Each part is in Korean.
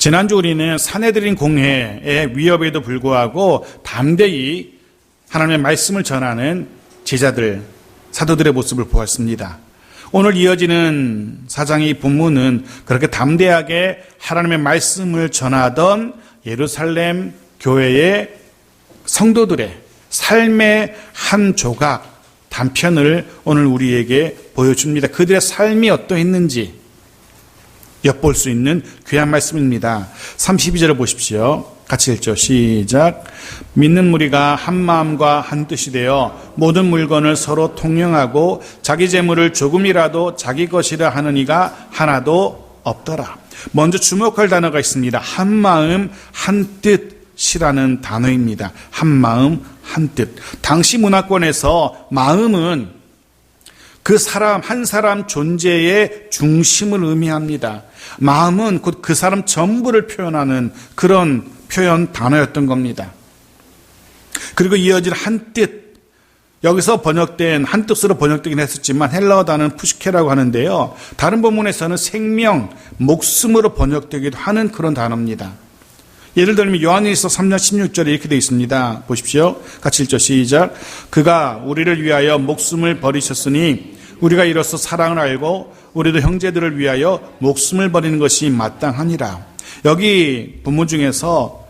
지난주 우리는 사내들인 공회의 위협에도 불구하고 담대히 하나님의 말씀을 전하는 제자들, 사도들의 모습을 보았습니다. 오늘 이어지는 사장의 본문은 그렇게 담대하게 하나님의 말씀을 전하던 예루살렘 교회의 성도들의 삶의 한 조각, 단편을 오늘 우리에게 보여줍니다. 그들의 삶이 어떠했는지 엿볼 수 있는 귀한 말씀입니다. 32절을 보십시오. 같이 읽죠. 시작. 믿는 무리가 한 마음과 한 뜻이 되어 모든 물건을 서로 통용하고 자기 재물을 조금이라도 자기 것이라 하는 이가 하나도 없더라. 먼저 주목할 단어가 있습니다. 한 마음 한 뜻이라는 단어입니다. 한 마음 한 뜻. 당시 문화권에서 마음은 그 사람 한 사람 존재의 중심을 의미합니다. 마음은 곧 그 사람 전부를 표현하는 그런 표현 단어였던 겁니다. 그리고 이어질 한 뜻, 여기서 번역된 한 뜻으로 번역되긴 했었지만 헬라어 단어는 푸시케라고 하는데요. 다른 본문에서는 생명, 목숨으로 번역되기도 하는 그런 단어입니다. 예를 들면 요한일서 3장 16절에 이렇게 되어 있습니다. 보십시오. 같이 읽죠. 시작. 그가 우리를 위하여 목숨을 버리셨으니 우리가 이로써 사랑을 알고 우리도 형제들을 위하여 목숨을 버리는 것이 마땅하니라. 여기 본문 중에서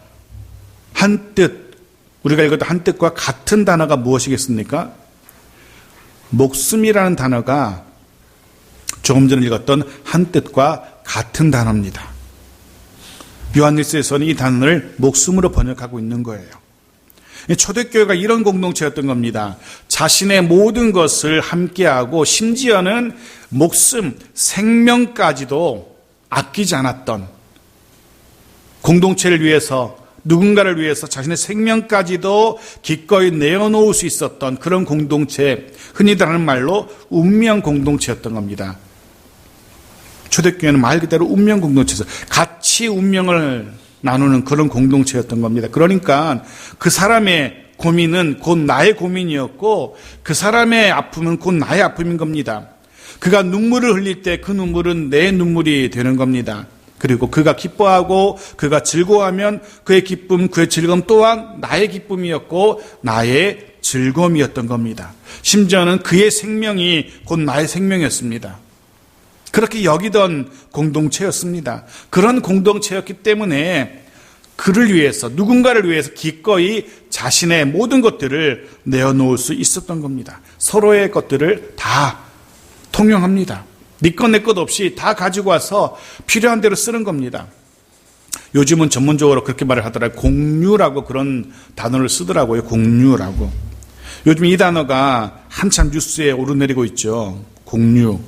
한 뜻, 우리가 읽었던 한 뜻과 같은 단어가 무엇이겠습니까? 목숨이라는 단어가 조금 전에 읽었던 한 뜻과 같은 단어입니다. 요한일서에서는 이 단어를 목숨으로 번역하고 있는 거예요. 초대교회가 이런 공동체였던 겁니다. 자신의 모든 것을 함께하고 심지어는 목숨, 생명까지도 아끼지 않았던, 공동체를 위해서, 누군가를 위해서 자신의 생명까지도 기꺼이 내어놓을 수 있었던 그런 공동체, 흔히들 하는 말로 운명 공동체였던 겁니다. 초대교회는 말 그대로 운명 공동체에서 같이 운명을 나누는 그런 공동체였던 겁니다. 그러니까 그 사람의 고민은 곧 나의 고민이었고 그 사람의 아픔은 곧 나의 아픔인 겁니다. 그가 눈물을 흘릴 때 그 눈물은 내 눈물이 되는 겁니다. 그리고 그가 기뻐하고 그가 즐거워하면 그의 기쁨, 그의 즐거움 또한 나의 기쁨이었고 나의 즐거움이었던 겁니다. 심지어는 그의 생명이 곧 나의 생명이었습니다. 그렇게 여기던 공동체였습니다. 그런 공동체였기 때문에 그를 위해서, 누군가를 위해서 기꺼이 자신의 모든 것들을 내어놓을 수 있었던 겁니다. 서로의 것들을 다 통용합니다. 네 것 내 것 없이 다 가지고 와서 필요한 대로 쓰는 겁니다. 요즘은 전문적으로 그렇게 말을 하더라고요. 공유라고 그런 단어를 쓰더라고요. 공유라고. 요즘 이 단어가 한참 뉴스에 오르내리고 있죠. 공유.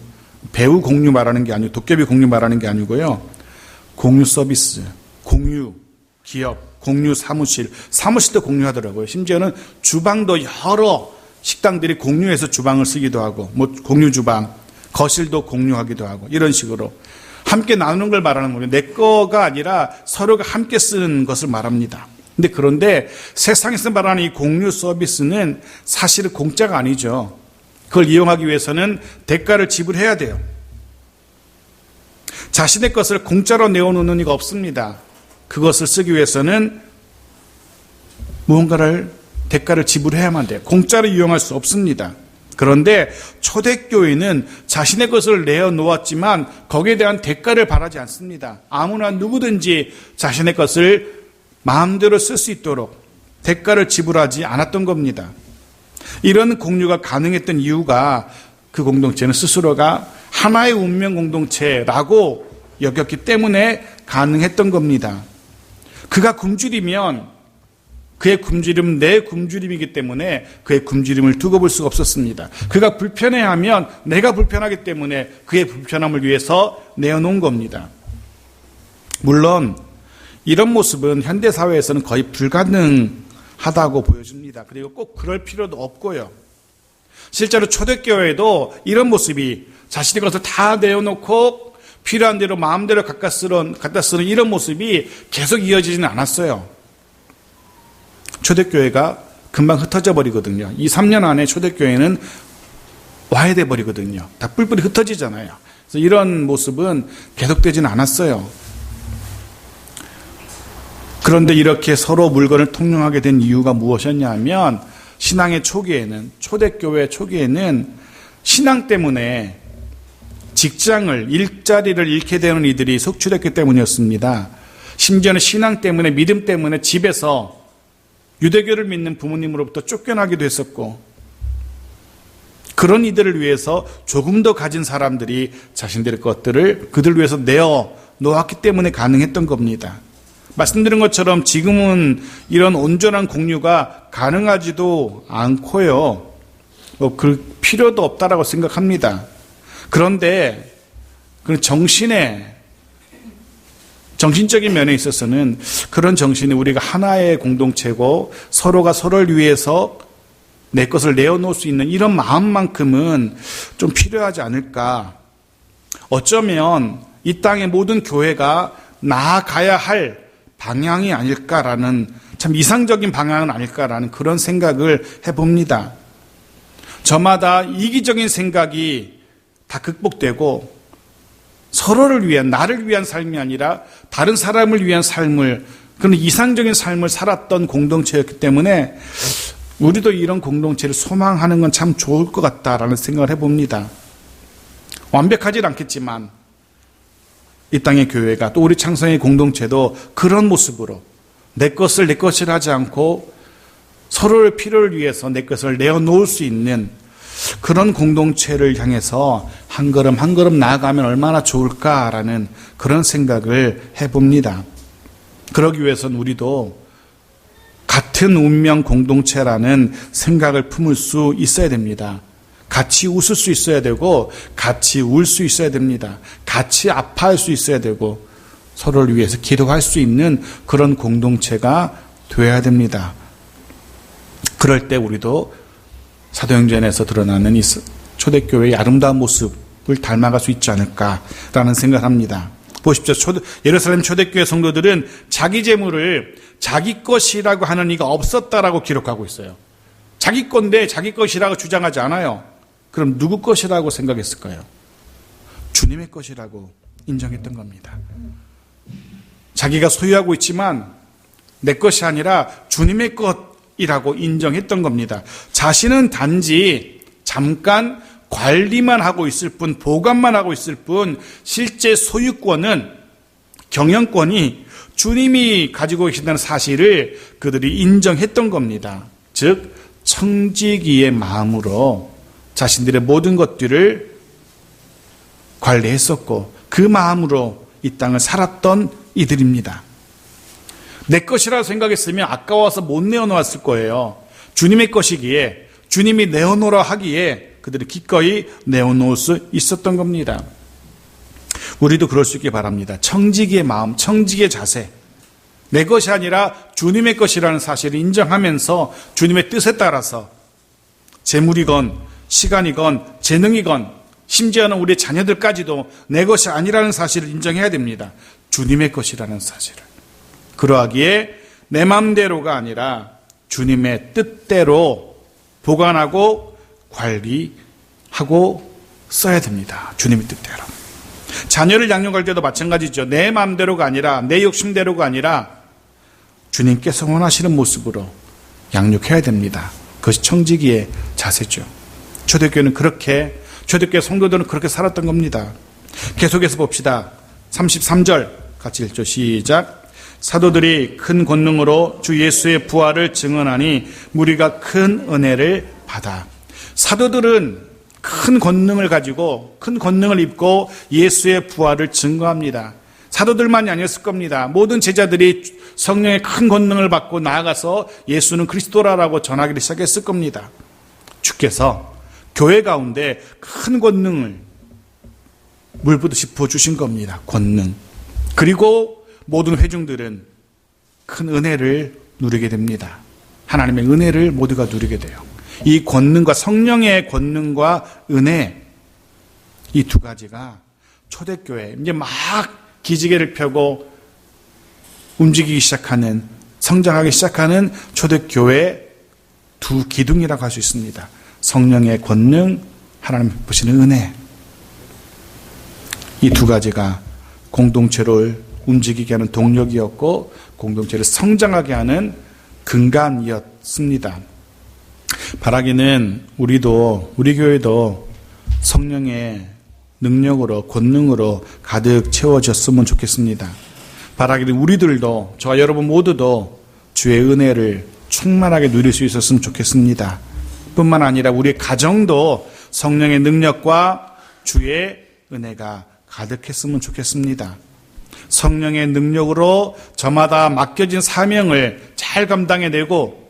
배우 공유 말하는 게 아니고 도깨비 공유 말하는 게 아니고요. 공유 서비스, 공유 기업, 공유 사무실도 공유하더라고요. 심지어는 주방도 여러 식당들이 공유해서 주방을 쓰기도 하고, 뭐 공유 주방, 거실도 공유하기도 하고 이런 식으로 함께 나누는 걸 말하는 거예요. 내 거가 아니라 서로가 함께 쓰는 것을 말합니다. 그런데 세상에서 말하는 이 공유 서비스는 사실은 공짜가 아니죠. 그걸 이용하기 위해서는 대가를 지불해야 돼요. 자신의 것을 공짜로 내어놓는 이가 없습니다. 그것을 쓰기 위해서는 무언가를 대가를 지불해야만 돼요. 공짜로 이용할 수 없습니다. 그런데 초대교회는 자신의 것을 내어놓았지만 거기에 대한 대가를 바라지 않습니다. 아무나 누구든지 자신의 것을 마음대로 쓸 수 있도록 대가를 지불하지 않았던 겁니다. 이런 공유가 가능했던 이유가 그 공동체는 스스로가 하나의 운명 공동체라고 여겼기 때문에 가능했던 겁니다. 그가 굶주리면 그의 굶주림은 내 굶주림이기 때문에 그의 굶주림을 두고 볼 수가 없었습니다. 그가 불편해하면 내가 불편하기 때문에 그의 불편함을 위해서 내어놓은 겁니다. 물론 이런 모습은 현대사회에서는 거의 불가능하다고 보여집니다. 그리고 꼭 그럴 필요도 없고요. 실제로 초대교회에도 이런 모습이 자신의 것을 다 내어놓고 필요한 대로 마음대로 갖다 쓰는 이런 모습이 계속 이어지지는 않았어요. 초대교회가 금방 흩어져 버리거든요. 2, 3년 안에 초대교회는 와해돼 버리거든요. 다 뿔뿔이 흩어지잖아요. 그래서 이런 모습은 계속되지는 않았어요. 그런데 이렇게 서로 물건을 통용하게 된 이유가 무엇이었냐면 신앙의 초기에는, 초대교회 초기에는 신앙 때문에 직장을, 일자리를 잃게 되는 이들이 속출했기 때문이었습니다. 심지어는 신앙 때문에, 믿음 때문에 집에서 유대교를 믿는 부모님으로부터 쫓겨나기도 했었고, 그런 이들을 위해서 조금 더 가진 사람들이 자신들의 것들을 그들을 위해서 내어 놓았기 때문에 가능했던 겁니다. 말씀드린 것처럼 지금은 이런 온전한 공유가 가능하지도 않고요. 그 필요도 없다라고 생각합니다. 그런데 그 정신적인 면에 있어서는 그런 정신이 우리가 하나의 공동체고 서로가 서로를 위해서 내 것을 내어놓을 수 있는 이런 마음만큼은 좀 필요하지 않을까. 어쩌면 이 땅의 모든 교회가 나아가야 할 방향이 아닐까라는, 참 이상적인 방향은 아닐까라는 그런 생각을 해봅니다. 저마다 이기적인 생각이 다 극복되고 서로를 위한, 나를 위한 삶이 아니라 다른 사람을 위한 삶을, 그런 이상적인 삶을 살았던 공동체였기 때문에 우리도 이런 공동체를 소망하는 건 참 좋을 것 같다라는 생각을 해봅니다. 완벽하진 않겠지만 이 땅의 교회가, 또 우리 창성의 공동체도 그런 모습으로 내 것을 내 것이라 하지 않고 서로의 필요를 위해서 내 것을 내어놓을 수 있는 그런 공동체를 향해서 한 걸음 한 걸음 나아가면 얼마나 좋을까라는 그런 생각을 해봅니다. 그러기 위해서는 우리도 같은 운명 공동체라는 생각을 품을 수 있어야 됩니다. 같이 웃을 수 있어야 되고 같이 울 수 있어야 됩니다. 같이 아파할 수 있어야 되고 서로를 위해서 기도할 수 있는 그런 공동체가 되어야 됩니다. 그럴 때 우리도 사도행전에서 드러나는 이 초대교회의 아름다운 모습을 닮아갈 수 있지 않을까라는 생각을 합니다. 보십시오. 예루살렘 초대교회 성도들은 자기 재물을 자기 것이라고 하는 이가 없었다라고 기록하고 있어요. 자기 건데 자기 것이라고 주장하지 않아요. 그럼 누구 것이라고 생각했을까요? 주님의 것이라고 인정했던 겁니다. 자기가 소유하고 있지만 내 것이 아니라 주님의 것이라고 인정했던 겁니다. 자신은 단지 잠깐 관리만 하고 있을 뿐, 보관만 하고 있을 뿐, 실제 소유권은, 경영권이 주님이 가지고 계신다는 사실을 그들이 인정했던 겁니다. 즉 청지기의 마음으로 자신들의 모든 것들을 관리했었고 그 마음으로 이 땅을 살았던 이들입니다. 내 것이라고 생각했으면 아까워서 못 내어놓았을 거예요. 주님의 것이기에, 주님이 내어놓으라 하기에 그들이 기꺼이 내어놓을 수 있었던 겁니다. 우리도 그럴 수 있길 바랍니다. 청지기의 마음, 청지기의 자세, 내 것이 아니라 주님의 것이라는 사실을 인정하면서 주님의 뜻에 따라서 재물이건 시간이건 재능이건 심지어는 우리 자녀들까지도 내 것이 아니라는 사실을 인정해야 됩니다. 주님의 것이라는 사실을. 그러하기에 내 마음대로가 아니라 주님의 뜻대로 보관하고 관리하고 써야 됩니다. 주님의 뜻대로. 자녀를 양육할 때도 마찬가지죠. 내 마음대로가 아니라, 내 욕심대로가 아니라 주님께서 원하시는 모습으로 양육해야 됩니다. 그것이 청지기의 자세죠. 초대교회는 그렇게, 초대교회 성도들은 그렇게 살았던 겁니다. 계속해서 봅시다. 33절 같이 읽죠. 시작. 사도들이 큰 권능으로 주 예수의 부활을 증언하니 무리가 큰 은혜를 받아. 사도들은 큰 권능을 가지고, 큰 권능을 입고 예수의 부활을 증거합니다. 사도들만이 아니었을 겁니다. 모든 제자들이 성령의 큰 권능을 받고 나아가서 예수는 그리스도라고 전하기를 시작했을 겁니다. 주께서 교회 가운데 큰 권능을 물부듯이 부어주신 겁니다. 권능. 그리고 모든 회중들은 큰 은혜를 누리게 됩니다. 하나님의 은혜를 모두가 누리게 돼요. 이 권능과, 성령의 권능과 은혜, 이 두 가지가 초대교회, 이제 막 기지개를 펴고 움직이기 시작하는, 성장하기 시작하는 초대교회 두 기둥이라고 할 수 있습니다. 성령의 권능, 하나님 보시는 은혜. 이 두 가지가 공동체를 움직이게 하는 동력이었고 공동체를 성장하게 하는 근간이었습니다. 바라기는 우리 교회도 성령의 능력으로 권능으로 가득 채워졌으면 좋겠습니다. 바라기는 우리들도 저와 여러분 모두도 주의 은혜를 충만하게 누릴 수 있었으면 좋겠습니다. 뿐만 아니라 우리 가정도 성령의 능력과 주의 은혜가 가득했으면 좋겠습니다. 성령의 능력으로 저마다 맡겨진 사명을 잘 감당해내고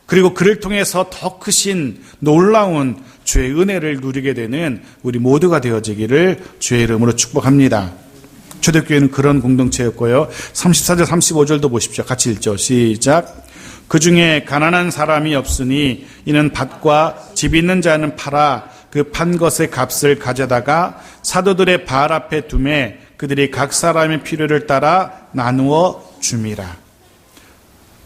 그리고 그를 통해서 더 크신 놀라운 주의 은혜를 누리게 되는 우리 모두가 되어지기를 주의 이름으로 축복합니다. 초대교회는 그런 공동체였고요. 34절 35절도 보십시오. 같이 읽죠. 시작. 그 중에 가난한 사람이 없으니 이는 밭과 집 있는 자는 팔아 그 판 것의 값을 가져다가 사도들의 발 앞에 두매 그들이 각 사람의 필요를 따라 나누어 줌이라.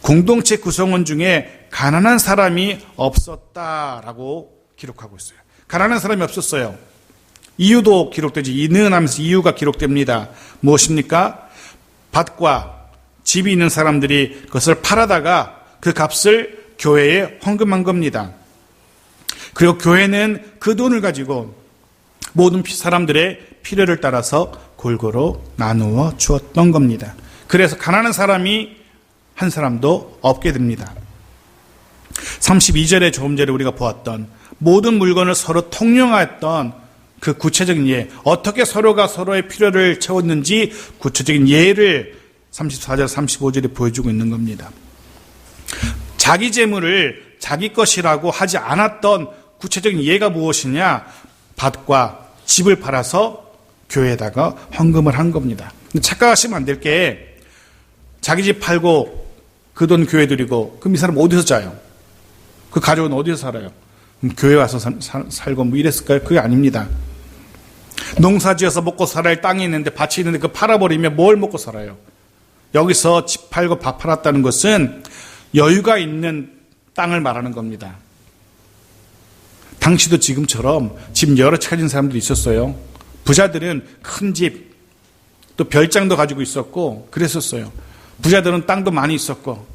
공동체 구성원 중에 가난한 사람이 없었다라고 기록하고 있어요. 가난한 사람이 없었어요. 이유도 기록되지. 이는 하면서 이유가 기록됩니다. 무엇입니까? 밭과 집이 있는 사람들이 그것을 팔아다가 그 값을 교회에 헌금한 겁니다. 그리고 교회는 그 돈을 가지고 모든 사람들의 필요를 따라서 골고루 나누어 주었던 겁니다. 그래서 가난한 사람이 한 사람도 없게 됩니다. 32절에 조금 전에 우리가 보았던 모든 물건을 서로 통용했던 그 구체적인 예, 어떻게 서로가 서로의 필요를 채웠는지 구체적인 예를 34절 35절에 보여주고 있는 겁니다. 자기 재물을 자기 것이라고 하지 않았던 구체적인 예가 무엇이냐? 밭과 집을 팔아서 교회에다가 헌금을 한 겁니다. 착각하시면 안 될 게 자기 집 팔고 그 돈 교회 드리고 그럼 이 사람 어디서 자요? 그 가족은 어디서 살아요? 교회 와서 살고 뭐 이랬을까요? 그게 아닙니다. 농사지어서 먹고 살아야 할 땅이 있는데 밭이 있는데 그거 팔아버리면 뭘 먹고 살아요? 여기서 집 팔고 밭 팔았다는 것은 여유가 있는 땅을 말하는 겁니다. 당시도 지금처럼 집 여러 채 가진 사람들이 있었어요. 부자들은 큰 집, 또 별장도 가지고 있었고 그랬었어요. 부자들은 땅도 많이 있었고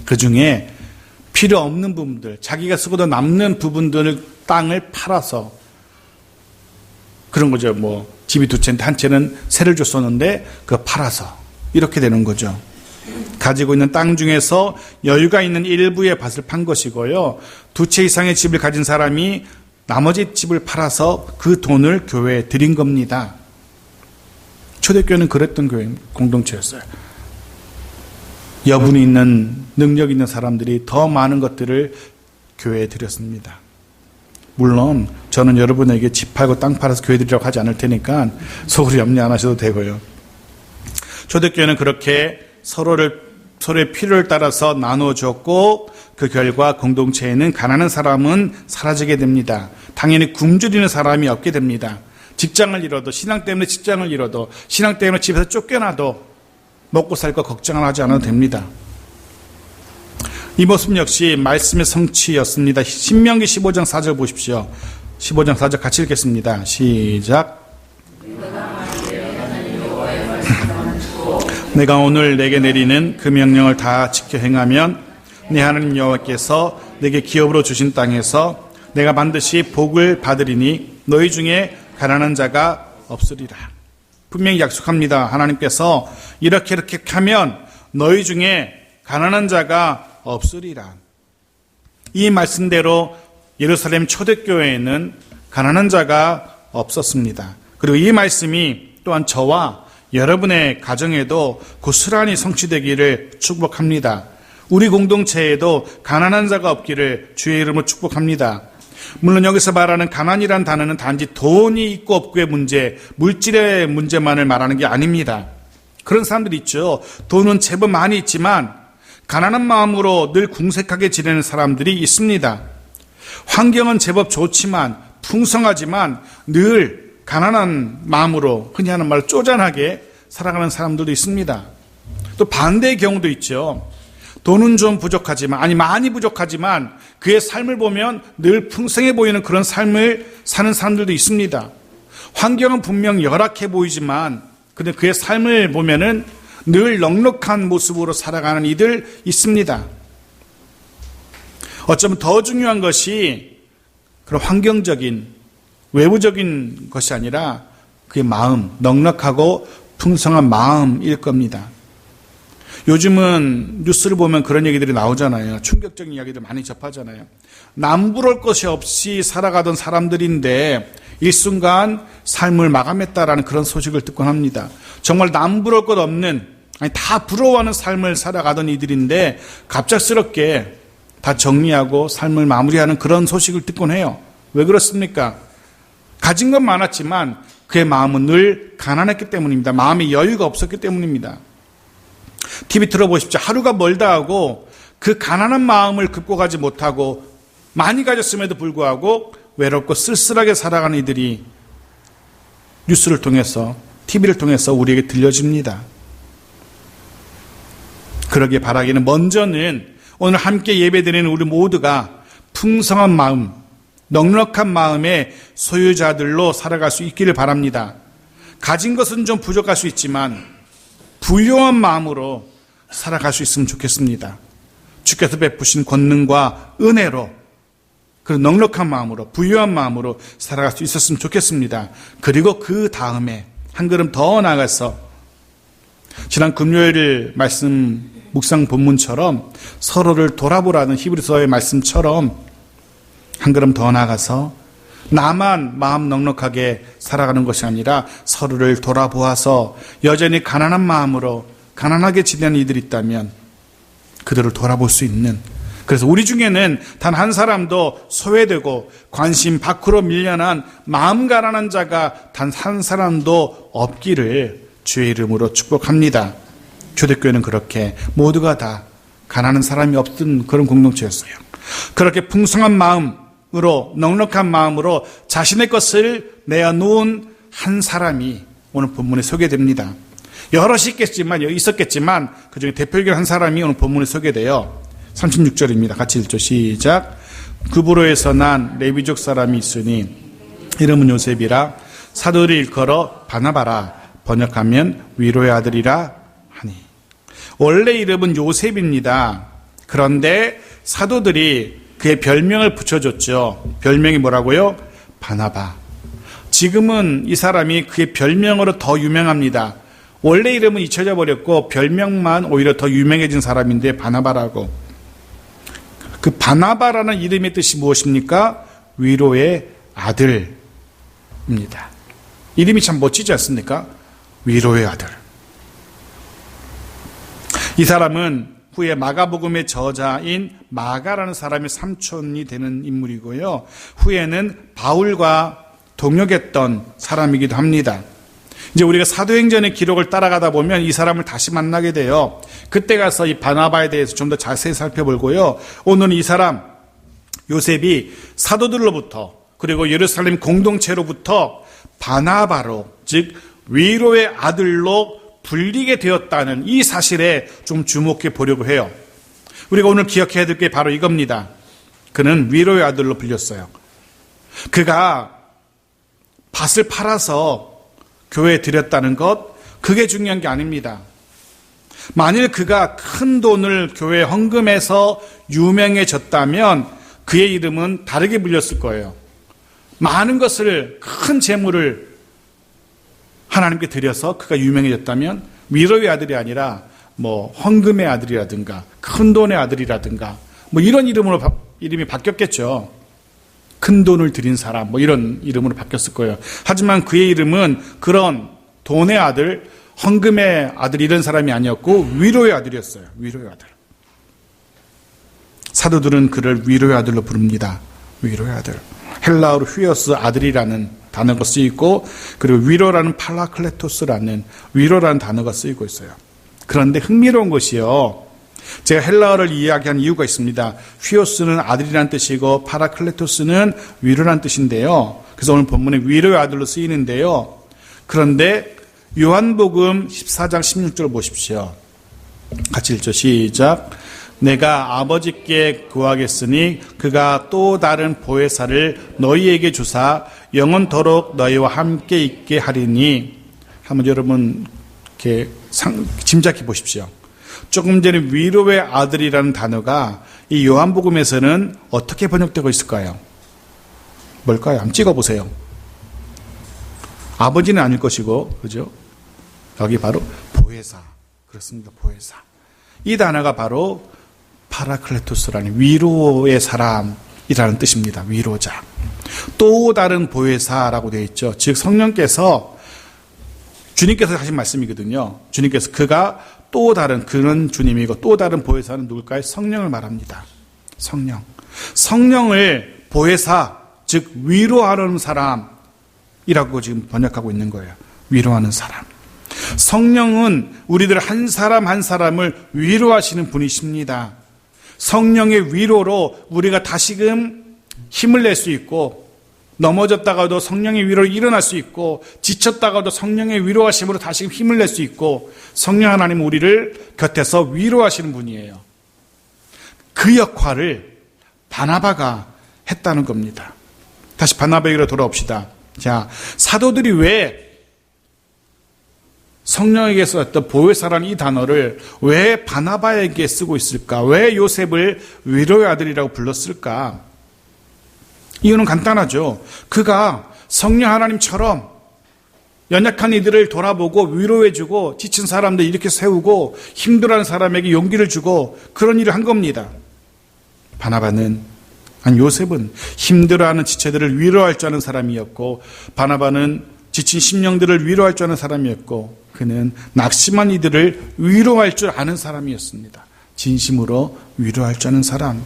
그 중에 필요 없는 부분들, 자기가 쓰고도 남는 부분들을 땅을 팔아서 그런 거죠. 뭐 집이 두 채인데 한 채는 세를 줬었는데 그거 팔아서 이렇게 되는 거죠. 가지고 있는 땅 중에서 여유가 있는 일부의 밭을 판 것이고요. 두 채 이상의 집을 가진 사람이 나머지 집을 팔아서 그 돈을 교회에 드린 겁니다. 초대교회는 그랬던 교회 공동체였어요. 여분이 있는 능력 있는 사람들이 더 많은 것들을 교회에 드렸습니다. 물론 저는 여러분에게 집 팔고 땅 팔아서 교회 드리라고 하지 않을 테니까 속으로 염려 안 하셔도 되고요. 초대교회는 그렇게 서로의 필요를 따라서 나누어 줬고 그 결과 공동체에는 가난한 사람은 사라지게 됩니다. 당연히 굶주리는 사람이 없게 됩니다. 직장을 잃어도, 신앙 때문에 직장을 잃어도, 신앙 때문에 집에서 쫓겨나도 먹고 살 거 걱정을 하지 않아도 됩니다. 이 모습 역시 말씀의 성취였습니다. 신명기 15장 4절 보십시오. 15장 4절 같이 읽겠습니다. 시작. 내가 오늘 내게 내리는 그 명령을 다 지켜 행하면 네 하나님 여호와께서 내게 기업으로 주신 땅에서 내가 반드시 복을 받으리니 너희 중에 가난한 자가 없으리라. 분명히 약속합니다. 하나님께서 이렇게 하면 너희 중에 가난한 자가 없으리라. 이 말씀대로 예루살렘 초대교회에는 가난한 자가 없었습니다. 그리고 이 말씀이 또한 저와 여러분의 가정에도 고스란히 성취되기를 축복합니다. 우리 공동체에도 가난한 자가 없기를 주의 이름으로 축복합니다. 물론 여기서 말하는 가난이란 단어는 단지 돈이 있고 없고의 문제, 물질의 문제만을 말하는 게 아닙니다. 그런 사람들이 있죠. 돈은 제법 많이 있지만 가난한 마음으로 늘 궁색하게 지내는 사람들이 있습니다. 환경은 제법 좋지만 풍성하지만 늘 가난한 마음으로 흔히 하는 말로 쪼잔하게 살아가는 사람들도 있습니다. 또 반대의 경우도 있죠. 돈은 좀 부족하지만, 아니 많이 부족하지만 그의 삶을 보면 늘 풍성해 보이는 그런 삶을 사는 사람들도 있습니다. 환경은 분명 열악해 보이지만 근데 그의 삶을 보면은 늘 넉넉한 모습으로 살아가는 이들 있습니다. 어쩌면 더 중요한 것이 그런 환경적인, 외부적인 것이 아니라 그의 마음, 넉넉하고 풍성한 마음일 겁니다. 요즘은 뉴스를 보면 그런 얘기들이 나오잖아요. 충격적인 이야기들 많이 접하잖아요. 남부러울 것이 없이 살아가던 사람들인데 일순간 삶을 마감했다라는 그런 소식을 듣곤 합니다. 정말 남부러울 것 없는, 아니 다 부러워하는 삶을 살아가던 이들인데 갑작스럽게 다 정리하고 삶을 마무리하는 그런 소식을 듣곤 해요. 왜 그렇습니까? 가진 건 많았지만 그의 마음은 늘 가난했기 때문입니다. 마음에 여유가 없었기 때문입니다. TV 들어보십시오. 하루가 멀다 하고 그 가난한 마음을 극복하지 못하고 많이 가졌음에도 불구하고 외롭고 쓸쓸하게 살아가는 이들이 뉴스를 통해서, TV를 통해서 우리에게 들려집니다. 그러기에 바라기는 먼저는 오늘 함께 예배드리는 우리 모두가 풍성한 마음, 넉넉한 마음의 소유자들로 살아갈 수 있기를 바랍니다. 가진 것은 좀 부족할 수 있지만 부유한 마음으로 살아갈 수 있으면 좋겠습니다. 주께서 베푸신 권능과 은혜로 그 넉넉한 마음으로, 부유한 마음으로 살아갈 수 있었으면 좋겠습니다. 그리고 그 다음에 한 걸음 더 나아가서 지난 금요일 말씀 묵상 본문처럼 서로를 돌아보라는 히브리서의 말씀처럼 한 걸음 더 나아가서 나만 마음 넉넉하게 살아가는 것이 아니라 서로를 돌아보아서 여전히 가난한 마음으로 가난하게 지내는 이들이 있다면 그들을 돌아볼 수 있는, 그래서 우리 중에는 단 한 사람도 소외되고 관심 밖으로 밀려난 마음 가난한 자가 단 한 사람도 없기를 주의 이름으로 축복합니다. 초대교회는 그렇게 모두가 다 가난한 사람이 없던 그런 공동체였어요. 그렇게 풍성한 마음으로, 넉넉한 마음으로 자신의 것을 내어놓은 한 사람이 오늘 본문에 소개됩니다. 여럿이 있었겠지만 그중에 대표적인 한 사람이 오늘 본문에 소개돼요. 36절입니다. 같이 읽죠. 시작. 구브로에서 난 레위족 사람이 있으니 이름은 요셉이라 사도를 일컬어 바나바라, 번역하면 위로의 아들이라 하니. 원래 이름은 요셉입니다. 그런데 사도들이 그의 별명을 붙여줬죠. 별명이 뭐라고요? 바나바. 지금은 이 사람이 그의 별명으로 더 유명합니다. 원래 이름은 잊혀져 버렸고 별명만 오히려 더 유명해진 사람인데 바나바라고. 그 바나바라는 이름의 뜻이 무엇입니까? 위로의 아들입니다. 이름이 참 멋지지 않습니까? 위로의 아들. 이 사람은 후에 마가복음의 저자인 마가라는 사람의 삼촌이 되는 인물이고요. 후에는 바울과 동역했던 사람이기도 합니다. 이제 우리가 사도행전의 기록을 따라가다 보면 이 사람을 다시 만나게 돼요. 그때 가서 이 바나바에 대해서 좀 더 자세히 살펴보고요. 오늘은 이 사람 요셉이 사도들로부터 그리고 예루살렘 공동체로부터 바나바로, 즉 위로의 아들로 불리게 되었다는 이 사실에 좀 주목해 보려고 해요. 우리가 오늘 기억해야 될 게 바로 이겁니다. 그는 위로의 아들로 불렸어요. 그가 밭을 팔아서 교회에 드렸다는 것, 그게 중요한 게 아닙니다. 만일 그가 큰 돈을 교회에 헌금해서 유명해졌다면 그의 이름은 다르게 불렸을 거예요. 많은 것을, 큰 재물을 하나님께 드려서 그가 유명해졌다면 위로의 아들이 아니라 헌금의 아들이라든가 큰 돈의 아들이라든가 이런 이름이 바뀌었겠죠. 큰 돈을 드린 사람 이런 이름으로 바뀌었을 거예요. 하지만 그의 이름은 그런 돈의 아들, 헌금의 아들 이런 사람이 아니었고 위로의 아들이었어요. 위로의 아들. 사도들은 그를 위로의 아들로 부릅니다. 위로의 아들. 헬라어로 휴어스 아들이라는 단어가 쓰이고 그리고 위로라는 팔라클레토스라는 위로라는 단어가 쓰이고 있어요. 그런데 흥미로운 것이요. 제가 헬라어를 이야기한 이유가 있습니다. 휴오스는 아들이라는 뜻이고 파라클레토스는 위로라는 뜻인데요. 그래서 오늘 본문에 위로의 아들로 쓰이는데요. 그런데 요한복음 14장 16절 보십시오. 같이 읽죠. 시작. 내가 아버지께 구하겠으니 그가 또 다른 보혜사를 너희에게 주사 영원토록 너희와 함께 있게 하리니 한번 여러분 이렇게 짐작해 보십시오. 조금 전에 위로의 아들이라는 단어가 이 요한복음에서는 어떻게 번역되고 있을까요? 뭘까요? 한번 찍어보세요. 아버지는 아닐 것이고, 그죠? 여기 바로 보혜사. 그렇습니다. 보혜사. 이 단어가 바로 파라클레토스라는 위로의 사람이라는 뜻입니다. 위로자. 또 다른 보혜사라고 되어 있죠. 즉 성령께서 주님께서 하신 말씀이거든요. 주님께서 그가 또 다른 그런 주님이고 또 다른 보혜사는 누굴까요? 성령을 말합니다. 성령. 성령을 보혜사, 즉 위로하는 사람이라고 지금 번역하고 있는 거예요. 위로하는 사람. 성령은 우리들 한 사람 한 사람을 위로하시는 분이십니다. 성령의 위로로 우리가 다시금 힘을 낼 수 있고, 넘어졌다가도 성령의 위로로 일어날 수 있고, 지쳤다가도 성령의 위로하심으로 다시금 힘을 낼 수 있고, 성령 하나님은 우리를 곁에서 위로하시는 분이에요. 그 역할을 바나바가 했다는 겁니다. 다시 바나바에게로 돌아옵시다. 자, 사도들이 왜 성령에게서 어떤 보혜사라는 이 단어를 왜 바나바에게 쓰고 있을까? 왜 요셉을 위로의 아들이라고 불렀을까? 이유는 간단하죠. 그가 성령 하나님처럼 연약한 이들을 돌아보고 위로해주고 지친 사람들 이렇게 세우고 힘들어하는 사람에게 용기를 주고 그런 일을 한 겁니다. 요셉은 힘들어하는 지체들을 위로할 줄 아는 사람이었고, 바나바는 지친 심령들을 위로할 줄 아는 사람이었고, 그는 낙심한 이들을 위로할 줄 아는 사람이었습니다. 진심으로 위로할 줄 아는 사람.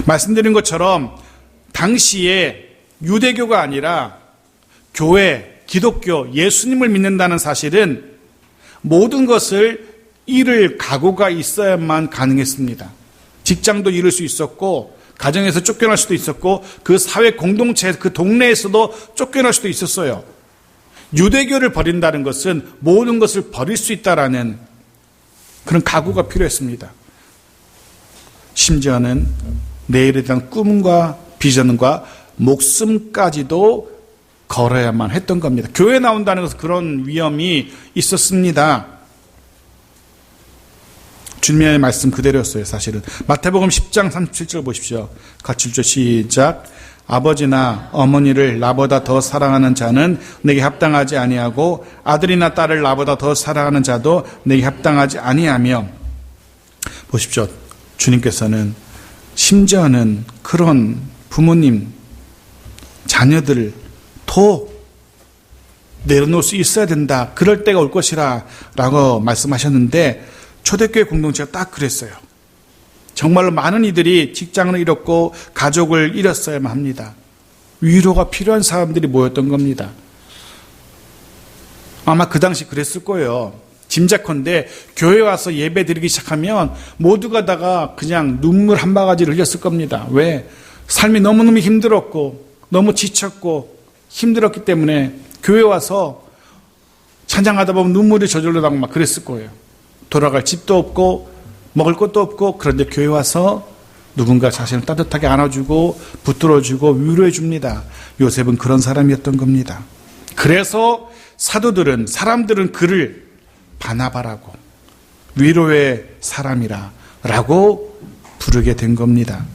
말씀드린 것처럼 당시에 유대교가 아니라 교회, 기독교, 예수님을 믿는다는 사실은 모든 것을 잃을 각오가 있어야만 가능했습니다. 직장도 잃을 수 있었고, 가정에서 쫓겨날 수도 있었고, 그 사회 공동체, 그 동네에서도 쫓겨날 수도 있었어요. 유대교를 버린다는 것은 모든 것을 버릴 수 있다라는 그런 각오가 필요했습니다. 심지어는 내일에 대한 꿈과 비전과 목숨까지도 걸어야만 했던 겁니다. 교회 나온다는 것은 그런 위험이 있었습니다. 주님의 말씀 그대로였어요. 사실은 마태복음 10장 37절 보십시오. 같이 읽죠. 시작. 아버지나 어머니를 나보다 더 사랑하는 자는 내게 합당하지 아니하고 아들이나 딸을 나보다 더 사랑하는 자도 내게 합당하지 아니하며. 보십시오. 주님께서는 심지어는 그런 부모님, 자녀들을 더 내려놓을 수 있어야 된다. 그럴 때가 올 것이라 라고 말씀하셨는데, 초대교회 공동체가 딱 그랬어요. 정말로 많은 이들이 직장을 잃었고 가족을 잃었어야만 합니다. 위로가 필요한 사람들이 모였던 겁니다. 아마 그 당시 그랬을 거예요. 짐작컨대 교회 와서 예배 드리기 시작하면 모두가 다가 그냥 눈물 한 바가지를 흘렸을 겁니다. 왜? 삶이 너무너무 힘들었고 너무 지쳤고 힘들었기 때문에 교회 와서 찬양하다 보면 눈물이 저절로 나고 막 그랬을 거예요. 돌아갈 집도 없고 먹을 것도 없고, 그런데 교회 와서 누군가 자신을 따뜻하게 안아주고 붙들어주고 위로해 줍니다. 요셉은 그런 사람이었던 겁니다. 그래서 사람들은 그를 바나바라고, 위로의 사람이라고 부르게 된 겁니다.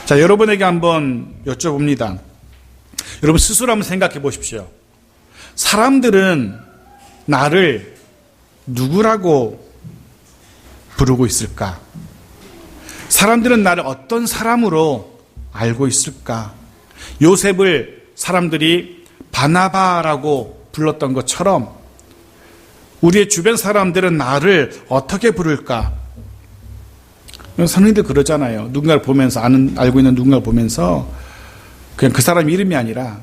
자, 여러분에게 한번 여쭤봅니다. 여러분 스스로 한번 생각해 보십시오. 사람들은 나를 누구라고 부르고 있을까? 사람들은 나를 어떤 사람으로 알고 있을까? 요셉을 사람들이 바나바라고 불렀던 것처럼 우리의 주변 사람들은 나를 어떻게 부를까? 선생님들 그러잖아요. 누군가를 보면서, 알고 있는 누군가를 보면서 그냥 그 사람 이름이 아니라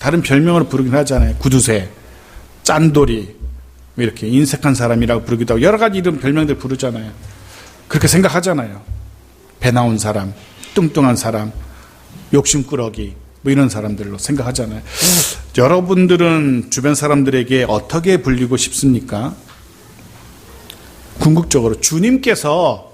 다른 별명으로 부르긴 하잖아요. 구두쇠, 짠돌이, 이렇게 인색한 사람이라고 부르기도 하고 여러 가지 이름 별명들 부르잖아요. 그렇게 생각하잖아요. 배 나온 사람, 뚱뚱한 사람, 욕심꾸러기 뭐 이런 사람들로 생각하잖아요. 여러분들은 주변 사람들에게 어떻게 불리고 싶습니까? 궁극적으로 주님께서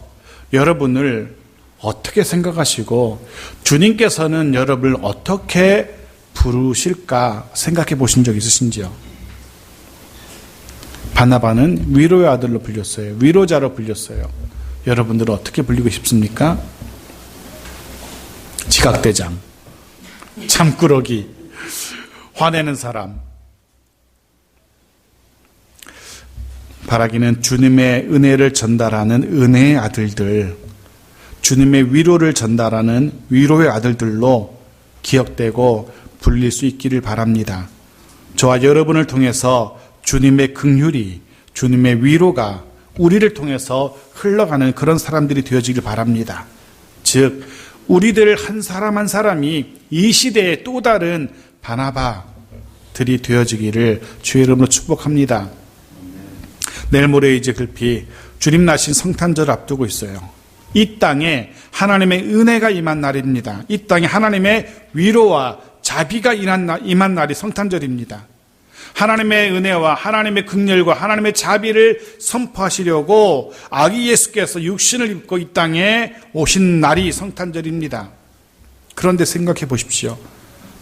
여러분을 어떻게 생각하시고 주님께서는 여러분을 어떻게 부르실까 생각해 보신 적 있으신지요? 바나바는 위로의 아들로 불렸어요. 위로자로 불렸어요. 여러분들은 어떻게 불리고 싶습니까? 지각대장, 잠꾸러기, 화내는 사람. 바라기는 주님의 은혜를 전달하는 은혜의 아들들, 주님의 위로를 전달하는 위로의 아들들로 기억되고 불릴 수 있기를 바랍니다. 저와 여러분을 통해서 주님의 긍휼이, 주님의 위로가 우리를 통해서 흘러가는 그런 사람들이 되어지길 바랍니다. 즉 우리들 한 사람 한 사람이 이 시대의 또 다른 바나바들이 되어지기를 주의 이름으로 축복합니다. 내일 모레 이제 급히 주님 나신 성탄절을 앞두고 있어요. 이 땅에 하나님의 은혜가 임한 날입니다. 이 땅에 하나님의 위로와 자비가 임한 날이 성탄절입니다. 하나님의 은혜와 하나님의 긍휼과 하나님의 자비를 선포하시려고 아기 예수께서 육신을 입고 이 땅에 오신 날이 성탄절입니다. 그런데 생각해 보십시오.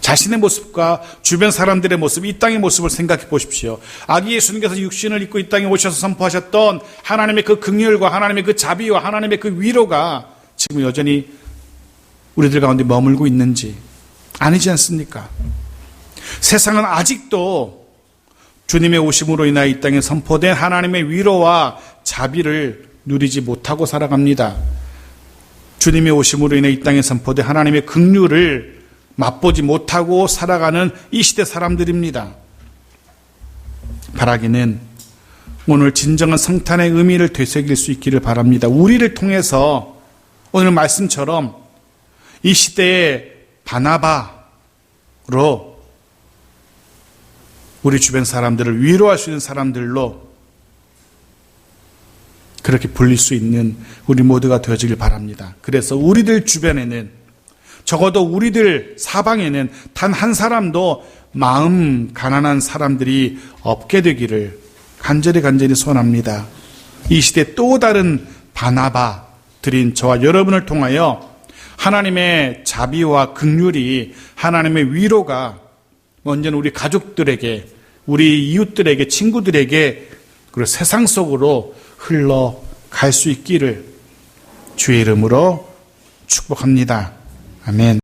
자신의 모습과 주변 사람들의 모습, 이 땅의 모습을 생각해 보십시오. 아기 예수님께서 육신을 입고 이 땅에 오셔서 선포하셨던 하나님의 그 긍휼과 하나님의 그 자비와 하나님의 그 위로가 지금 여전히 우리들 가운데 머물고 있는지 아니지 않습니까? 세상은 아직도 주님의 오심으로 인하여 이 땅에 선포된 하나님의 위로와 자비를 누리지 못하고 살아갑니다. 주님의 오심으로 인해 이 땅에 선포된 하나님의 긍휼을 맛보지 못하고 살아가는 이 시대 사람들입니다. 바라기는 오늘 진정한 성탄의 의미를 되새길 수 있기를 바랍니다. 우리를 통해서 오늘 말씀처럼 이 시대의 바나바로 우리 주변 사람들을 위로할 수 있는 사람들로 그렇게 불릴 수 있는 우리 모두가 되어지길 바랍니다. 그래서 우리들 주변에는, 적어도 우리들 사방에는 단 한 사람도 마음 가난한 사람들이 없게 되기를 간절히 소원합니다. 이 시대 또 다른 바나바들인 저와 여러분을 통하여 하나님의 자비와 긍휼이, 하나님의 위로가 먼저는 우리 가족들에게, 우리 이웃들에게, 친구들에게, 그리고 세상 속으로 흘러갈 수 있기를 주의 이름으로 축복합니다. 아멘.